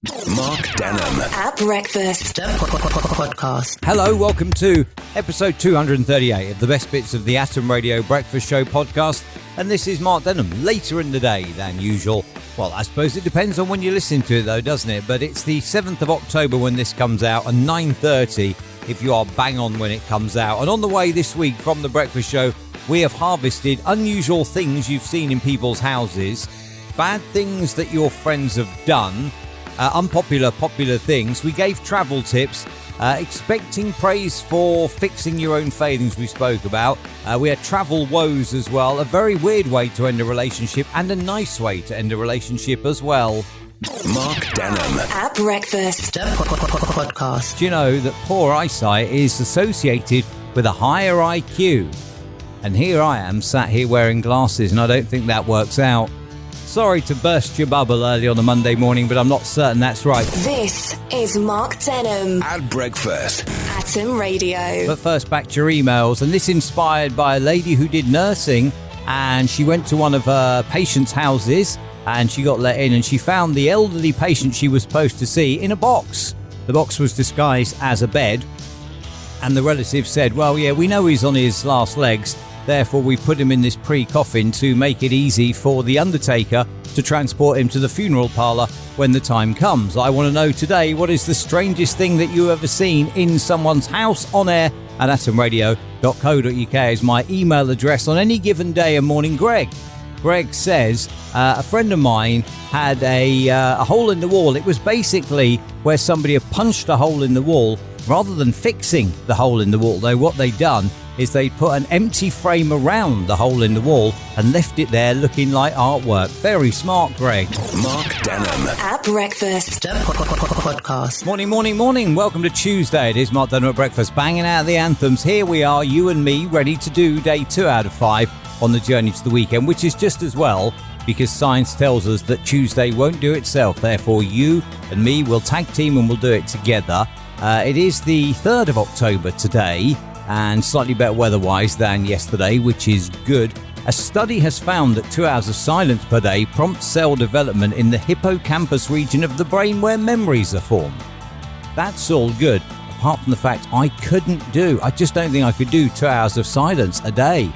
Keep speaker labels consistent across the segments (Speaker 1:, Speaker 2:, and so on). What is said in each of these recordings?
Speaker 1: Mark Denholm
Speaker 2: at breakfast podcast.
Speaker 3: Hello, welcome to episode 238 of the best bits of the Atom Radio Breakfast Show podcast. And this is Mark Denholm, later in the day than usual. Well, I suppose it depends on when you listen to it though, doesn't it? But it's the 7th of October when this comes out, and 9:30 if you are bang on when it comes out. And on the way this week from the Breakfast Show, we have harvested unusual things you've seen in people's houses, bad things that your friends have done, unpopular, popular things. We gave travel tips, expecting praise for fixing your own failings we spoke about. We had travel woes as well, a very weird way to end a relationship and a nice way to end a relationship as well.
Speaker 1: Mark Denholm
Speaker 2: at breakfast podcast.
Speaker 3: Do you know that poor eyesight is associated with a higher IQ? And here I am sat here wearing glasses, and I don't think that works out. Sorry to burst your bubble early on a Monday morning, but I'm not certain that's right.
Speaker 2: This is Mark Denholm
Speaker 1: at breakfast.
Speaker 2: Atom Radio.
Speaker 3: But first, back to your emails, and this inspired by a lady who did nursing, and she went to one of her patients' houses, and she got let in, and she found the elderly patient she was supposed to see in a box. The box was disguised as a bed, and the relative said, well, yeah, we know he's on his last legs, therefore we put him in this pre-coffin to make it easy for the undertaker to transport him to the funeral parlour when the time comes. I want to know today, what is the strangest thing that you've ever seen in someone's house? On air at atomradio.co.uk is my email address on any given day and morning. Greg says, a friend of mine had a hole in the wall. It was basically where somebody had punched a hole in the wall rather than fixing the hole in the wall. Though what they'd done is they put an empty frame around the hole in the wall and left it there looking like artwork. Very smart, Greg.
Speaker 1: Mark Denholm
Speaker 2: at breakfast podcast.
Speaker 3: Morning. Welcome to Tuesday. It is Mark Denholm at breakfast, banging out the anthems. Here we are, you and me, ready to do day 2 out of 5 on the journey to the weekend, which is just as well, because science tells us that Tuesday won't do itself. Therefore, you and me will tag team and we'll do it together. It is the 3rd of October today, and slightly better weather-wise than yesterday, which is good. A study has found that 2 hours of silence per day prompts cell development in the hippocampus region of the brain where memories are formed. That's all good, apart from the fact I just don't think I could do 2 hours of silence a day.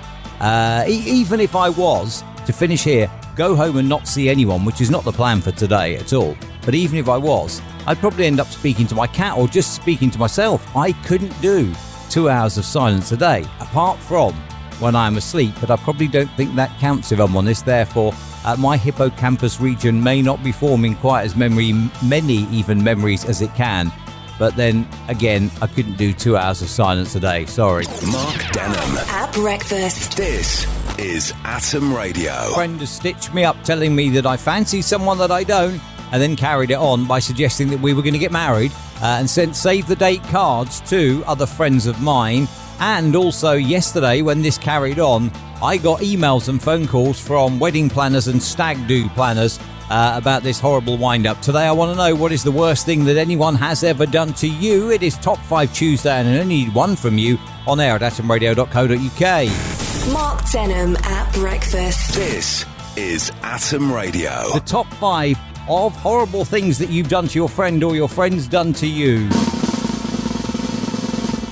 Speaker 3: Even if I was to finish here, go home and not see anyone, which is not the plan for today at all. But even if I was, I'd probably end up speaking to my cat or just speaking to myself. I couldn't do 2 hours of silence a day, apart from when I'm asleep, but I probably don't think that counts if I'm honest. Therefore, my hippocampus region may not be forming quite as many memories as it can. But then, again, I couldn't do 2 hours of silence a day. Sorry.
Speaker 1: Mark Denholm
Speaker 2: at breakfast.
Speaker 1: This is Atom Radio.
Speaker 3: A friend has stitched me up telling me that I fancy someone that I don't, and then carried it on by suggesting that we were going to get married, and sent save the date cards to other friends of mine. And also yesterday, when this carried on, I got emails and phone calls from wedding planners and stag do planners about this horrible wind-up. Today I want to know, what is the worst thing that anyone has ever done to you? It is Top 5 Tuesday, and I only need one from you on air at atomradio.co.uk.
Speaker 2: Mark Denholm at breakfast.
Speaker 1: This is Atom Radio.
Speaker 3: The top 5 of horrible things that you've done to your friend or your friend's done to you.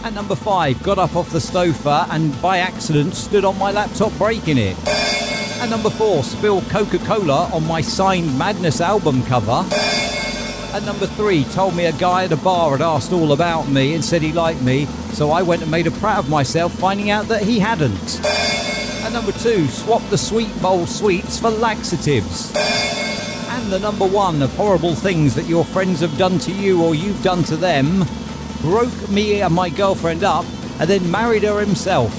Speaker 3: At number 5, got up off the sofa and by accident stood on my laptop breaking it. At number 4, spilled Coca-Cola on my signed Madness album cover. At number 3, told me a guy at a bar had asked all about me and said he liked me, so I went and made a prat of myself, finding out that he hadn't. At number 2, swapped the sweet bowl sweets for laxatives. And the number 1 of horrible things that your friends have done to you or you've done to them, broke me and my girlfriend up and then married her himself.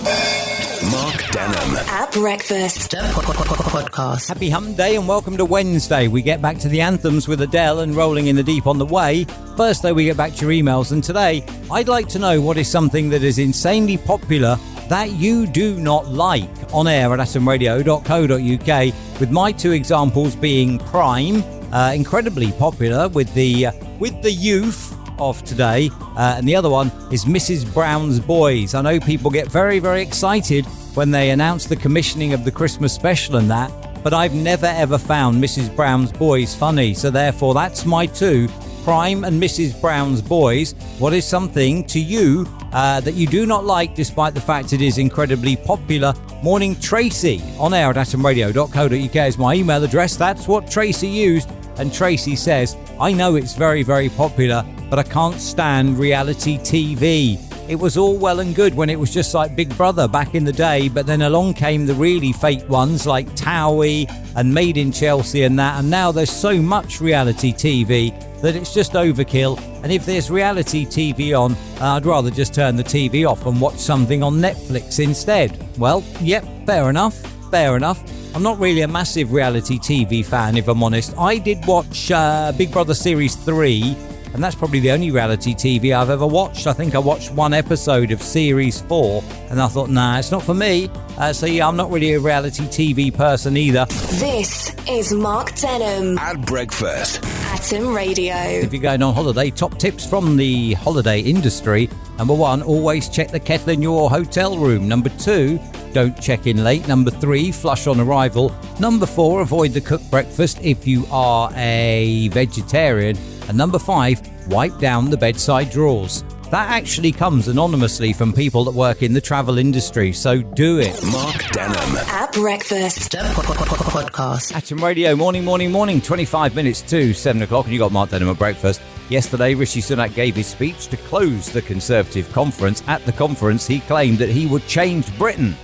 Speaker 1: Mark Denholm
Speaker 2: at breakfast podcast.
Speaker 3: Happy Hump Day and welcome to Wednesday. We get back to the anthems with Adele and Rolling in the Deep on the way. First though, we get back to your emails, and today I'd like to know what is something that is insanely popular that you do not like. On air at atomradio.co.uk, with my 2 examples being Prime, incredibly popular with the youth of today, and the other one is Mrs. Brown's Boys. I know people get very, very excited when they announce the commissioning of the Christmas special and that, but I've never ever found Mrs. Brown's Boys funny. So therefore, that's my 2. Prime and Mrs. Brown's Boys. What is something to you that you do not like, despite the fact it is incredibly popular? Morning Tracy, on air at atomradio.co.uk is my email address. That's what Tracy used. And Tracy says, I know it's very, very popular, but I can't stand reality TV. It was all well and good when it was just like Big Brother back in the day, but then along came the really fake ones like Towie and Made in Chelsea and that, and now there's so much reality TV that it's just overkill. And if there's reality TV on, I'd rather just turn the TV off and watch something on Netflix instead. Well, yep, fair enough. I'm not really a massive reality TV fan, if I'm honest. I did watch Big Brother Series 3, and that's probably the only reality TV I've ever watched. I think I watched one episode of Series 4, and I thought, nah, it's not for me. So yeah, I'm not really a reality TV person either.
Speaker 2: This is Mark Denholm
Speaker 1: At breakfast.
Speaker 2: Atom Radio.
Speaker 3: If you're going on holiday, top tips from the holiday industry. Number 1, always check the kettle in your hotel room. Number 2, don't check in late. Number 3, flush on arrival. Number 4, avoid the cooked breakfast if you are a vegetarian. And number 5, wipe down the bedside drawers. That actually comes anonymously from people that work in the travel industry, so do it.
Speaker 1: Mark Denholm.
Speaker 2: At breakfast.
Speaker 3: Podcast. Atom Radio, morning, 25 minutes to 7 o'clock, and you got Mark Denholm at breakfast. Yesterday, Rishi Sunak gave his speech to close the Conservative conference. At the conference, he claimed that he would change Britain.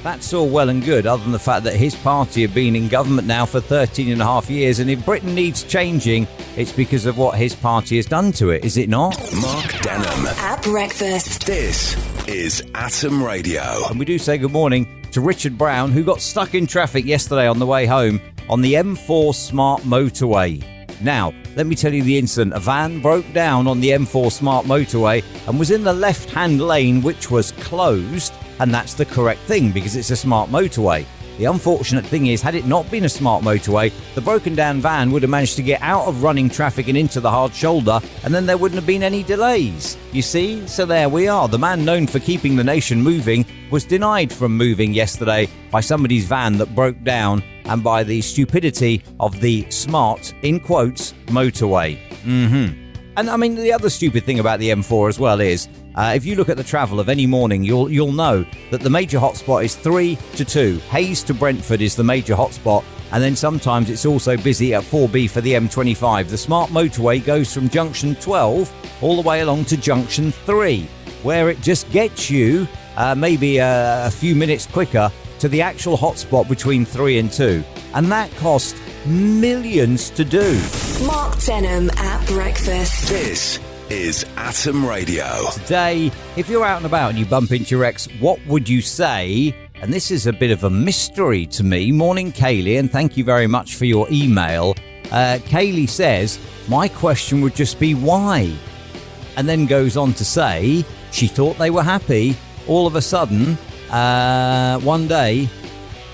Speaker 3: That's all well and good, other than the fact that his party have been in government now for 13 and a half years, and if Britain needs changing, it's because of what his party has done to it, is it not?
Speaker 1: Mark Denholm.
Speaker 2: At breakfast.
Speaker 1: This is Atom Radio.
Speaker 3: And we do say good morning to Richard Brown, who got stuck in traffic yesterday on the way home on the M4 Smart Motorway. Now, let me tell you the incident. A van broke down on the M4 Smart Motorway and was in the left-hand lane, which was closed. And that's the correct thing because it's a smart motorway. The unfortunate thing is, had it not been a smart motorway, the broken down van would have managed to get out of running traffic and into the hard shoulder, and then there wouldn't have been any delays. You see? So there we are. The man known for keeping the nation moving was denied from moving yesterday by somebody's van that broke down and by the stupidity of the smart, in quotes, motorway. And I mean, the other stupid thing about the M4 as well is, if you look at the travel of any morning, you'll know that the major hotspot is 3 to 2. Hayes to Brentford is the major hotspot, and then sometimes it's also busy at 4B for the M25. The smart motorway goes from junction 12 all the way along to junction 3, where it just gets you maybe a few minutes quicker to the actual hotspot between 3 and 2. And that cost millions to do.
Speaker 2: Mark Denholm at breakfast.
Speaker 1: This is Atom Radio.
Speaker 3: Today, if you're out and about and you bump into your ex, what would you say? And this is a bit of a mystery to me. Morning, Kaylee, and thank you very much for your email. Kaylee says, my question would just be why? And then goes on to say, she thought they were happy. All of a sudden, one day,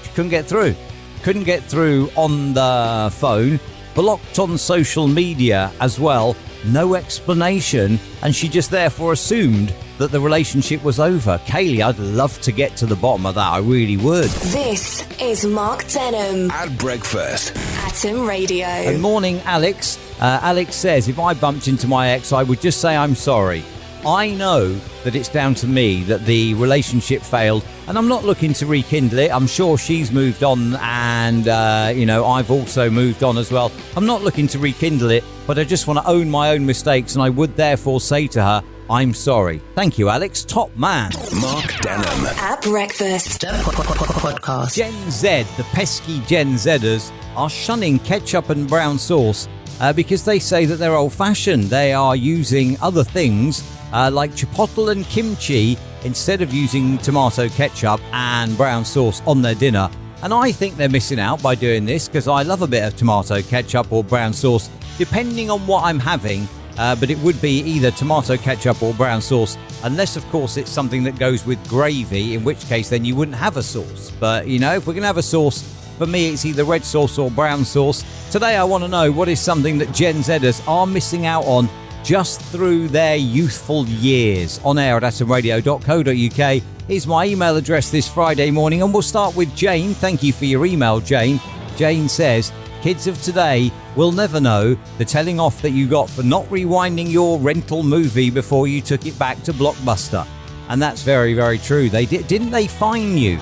Speaker 3: she couldn't get through. Couldn't get through on the phone. Blocked on social media as well. No explanation, and she just therefore assumed that the relationship was over. Kaylee, I'd love to get to the bottom of that. I really would.
Speaker 2: This is Mark Denholm
Speaker 1: At breakfast.
Speaker 2: Atom Radio.
Speaker 3: And morning, Alex. Alex says, if I bumped into my ex, I would just say I'm sorry. I know that it's down to me that the relationship failed, and I'm not looking to rekindle it. I'm sure she's moved on, and, I've also moved on as well. I'm not looking to rekindle it, but I just want to own my own mistakes, and I would therefore say to her, I'm sorry. Thank you, Alex. Top man.
Speaker 1: Mark Denholm.
Speaker 2: At breakfast. Podcast.
Speaker 3: Gen Z, the pesky Gen Zers, are shunning ketchup and brown sauce because they say that they're old-fashioned. They are using other things like chipotle and kimchi instead of using tomato ketchup and brown sauce on their dinner. And I think they're missing out by doing this because I love a bit of tomato ketchup or brown sauce, depending on what I'm having. But it would be either tomato ketchup or brown sauce, unless, of course, it's something that goes with gravy, in which case then you wouldn't have a sauce. But, if we're going to have a sauce, for me, it's either red sauce or brown sauce. Today, I want to know what is something that Gen Zers are missing out on just through their youthful years. On air at atomradio.co.uk is my email address this Friday morning, and we'll start with Jane. Thank you for your email, Jane. Jane says, kids of today will never know the telling off that you got for not rewinding your rental movie before you took it back to Blockbuster. And that's very, very true. Didn't they fine you?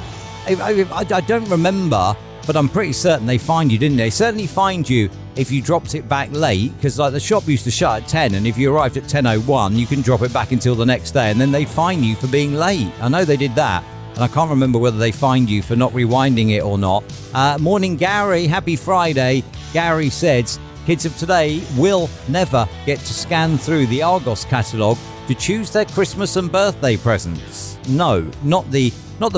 Speaker 3: I don't remember, but I'm pretty certain they fined you, didn't they? Certainly fined you if you dropped it back late, because like the shop used to shut at 10, and if you arrived at 10:01, you can drop it back until the next day, and then they'd fine you for being late. I know they did that, and I can't remember whether they fined you for not rewinding it or not. Morning, Gary. Happy Friday. Gary says, kids of today will never get to scan through the Argos catalogue to choose their Christmas and birthday presents. No, not the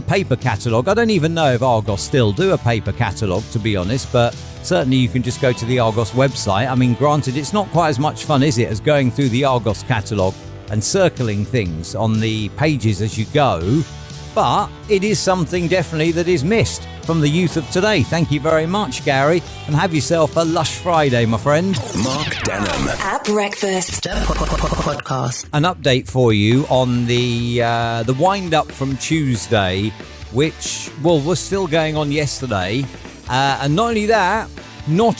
Speaker 3: paper catalogue. I don't even know if Argos still do a paper catalogue, to be honest, but certainly you can just go to the Argos website. I mean, granted, it's not quite as much fun, is it, as going through the Argos catalogue and circling things on the pages as you go, but it is something definitely that is missed from the youth of today. Thank you very much, Gary, and have yourself a lush Friday, my friend.
Speaker 1: Mark Denham.
Speaker 2: At breakfast.
Speaker 4: Podcast.
Speaker 3: An update for you on the wind-up from Tuesday, which, well, was still going on yesterday. And not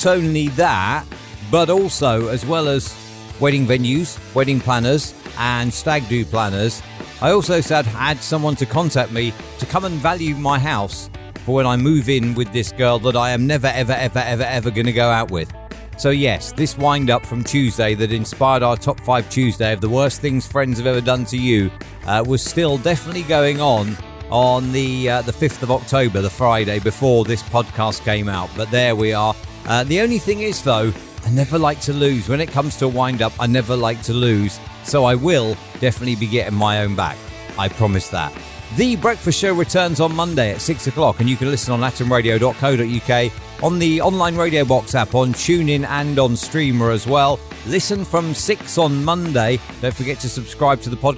Speaker 3: only that, but also, as well as wedding venues, wedding planners, and stag do planners, I also had someone to contact me to come and value my house for when I move in with this girl that I am never, ever going to go out with. So yes, this wind-up from Tuesday that inspired our Top 5 Tuesday of the worst things friends have ever done to you was still definitely going on the 5th of October, the Friday before this podcast came out. But there we are. The only thing is, though, I never like to lose. When it comes to a wind-up, I never like to lose. So I will definitely be getting my own back. I promise that. The Breakfast Show returns on Monday at 6 o'clock, and you can listen on atomradio.co.uk, on the online Radio Box app, on TuneIn and on Streamer as well. Listen from 6 on Monday. Don't forget to subscribe to the podcast